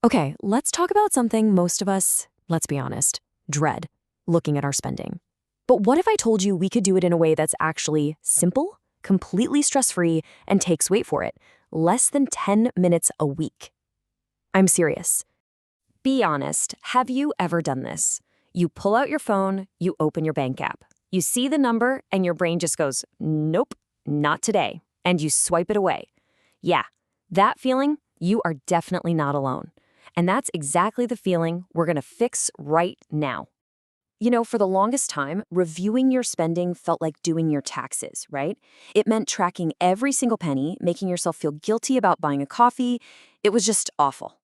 Okay, let's talk about something most of us, let's be honest, dread looking at our spending. But what if I told you we could do it in a way that's actually simple, completely stress free, and takes, wait for it, less than 10 minutes a week? I'm serious. Be honest, have you ever done this? You pull out your phone, you open your bank app, you see the number, and your brain just goes, nope, not today, and you swipe it away. Yeah, that feeling, you are definitely not alone. And that's exactly the feeling we're going to fix right now. You know, for the longest time, reviewing your spending felt like doing your taxes, right? It meant tracking every single penny, making yourself feel guilty about buying a coffee. It was just awful.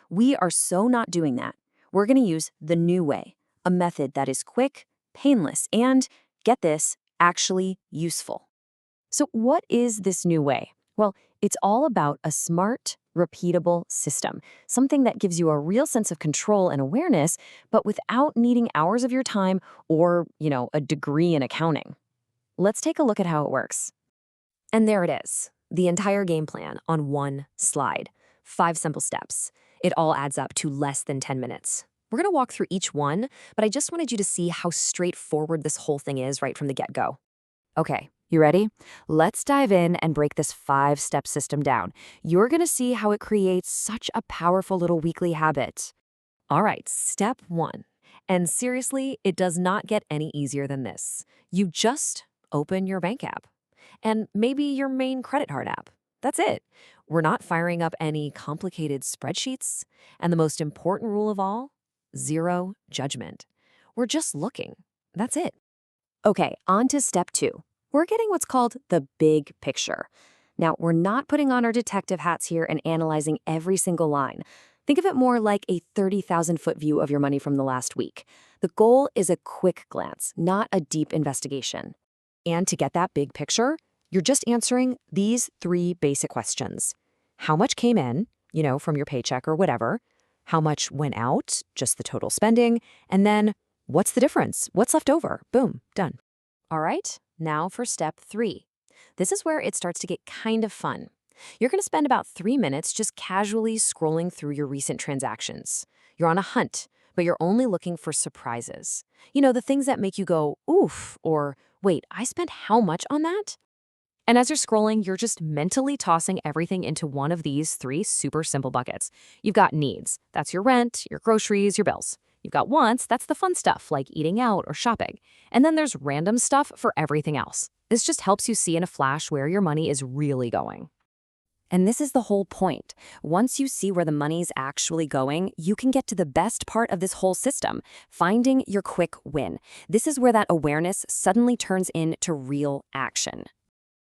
We are so not doing that. We're going to use the new way, a method that is quick, painless, and, get this, actually useful. So what is this new way? Well, it's all about a smart, repeatable system, something that gives you a real sense of control and awareness, but without needing hours of your time or, a degree in accounting. Let's take a look at how it works. And there it is, the entire game plan on one slide. 5 simple steps. It all adds up to less than 10 minutes. We're going to walk through each one, but I just wanted you to see how straightforward this whole thing is right from the get-go. Okay, you ready? Let's dive in and break this 5-step system down. You're going to see how it creates such a powerful little weekly habit. All right, step 1. And seriously, it does not get any easier than this. You just open your bank app and maybe your main credit card app. That's it. We're not firing up any complicated spreadsheets. And the most important rule of all, zero judgment. We're just looking. That's it. Okay, on to step 2. We're getting what's called the big picture. Now, we're not putting on our detective hats here and analyzing every single line. Think of it more like a 30,000-foot view of your money from the last week. The goal is a quick glance, not a deep investigation. And to get that big picture, you're just answering these 3 basic questions. How much came in, from your paycheck or whatever? How much went out, just the total spending? And then, what's the difference? What's left over? Boom, done. All right, now for step 3. This is where it starts to get kind of fun. You're going to spend about 3 minutes just casually scrolling through your recent transactions. You're on a hunt, but you're only looking for surprises. The things that make you go, oof, or wait, I spent how much on that? And as you're scrolling, you're just mentally tossing everything into one of these 3 super simple buckets. You've got needs. That's your rent, your groceries, your bills. You've got wants. That's the fun stuff, like eating out or shopping. And then there's random stuff for everything else. This just helps you see in a flash where your money is really going. And this is the whole point. Once you see where the money's actually going, you can get to the best part of this whole system, finding your quick win. This is where that awareness suddenly turns into real action.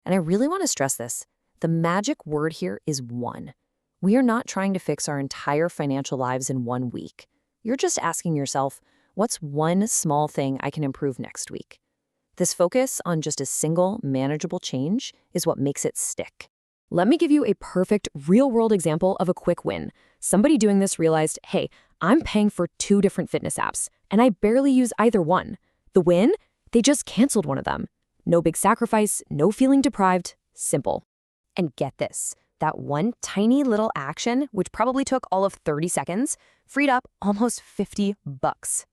And I really want to stress this. The magic word here is one. We are not trying to fix our entire financial lives in 1 week. You're just asking yourself, what's one small thing I can improve next week? This focus on just a single, manageable change is what makes it stick. Let me give you a perfect real-world example of a quick win. Somebody doing this realized, hey, I'm paying for 2 different fitness apps, and I barely use either one. The win? They just canceled one of them. No big sacrifice, no feeling deprived, simple. And get this, that one tiny little action, which probably took all of 30 seconds, freed up almost $50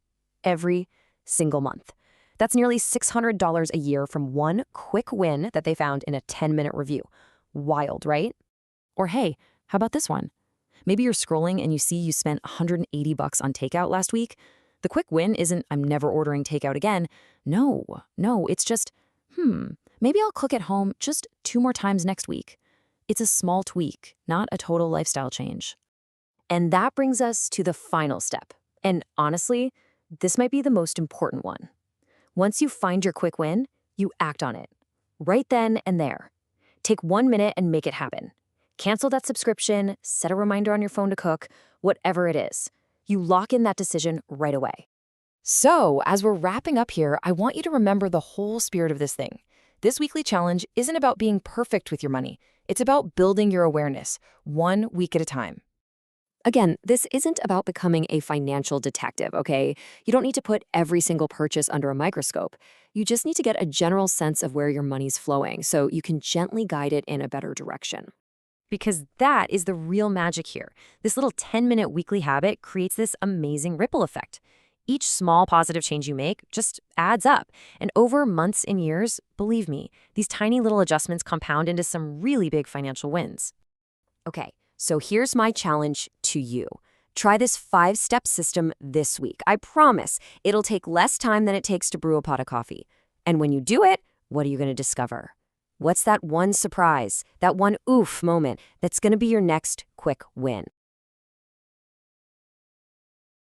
every single month. That's nearly $600 a year from one quick win that they found in a 10-minute review. Wild, right? Or hey, how about this one? Maybe you're scrolling and you see you spent $180 on takeout last week. The quick win isn't, I'm never ordering takeout again. No, it's just, maybe I'll cook at home just 2 more times next week. It's a small tweak, not a total lifestyle change. And that brings us to the final step. And honestly, this might be the most important one. Once you find your quick win, you act on it. Right then and there. Take 1 minute and make it happen. Cancel that subscription, set a reminder on your phone to cook, whatever it is. You lock in that decision right away. So, as we're wrapping up here, I want you to remember the whole spirit of this thing. This weekly challenge isn't about being perfect with your money. It's about building your awareness, 1 week at a time. Again, this isn't about becoming a financial detective, okay? You don't need to put every single purchase under a microscope. You just need to get a general sense of where your money's flowing so you can gently guide it in a better direction. Because that is the real magic here. This little 10-minute weekly habit creates this amazing ripple effect. Each small positive change you make just adds up. And over months and years, believe me, these tiny little adjustments compound into some really big financial wins. Okay, so here's my challenge to you. Try this 5-step system this week. I promise it'll take less time than it takes to brew a pot of coffee. And when you do it, what are you going to discover? What's that one surprise, that one oof moment that's going to be your next quick win?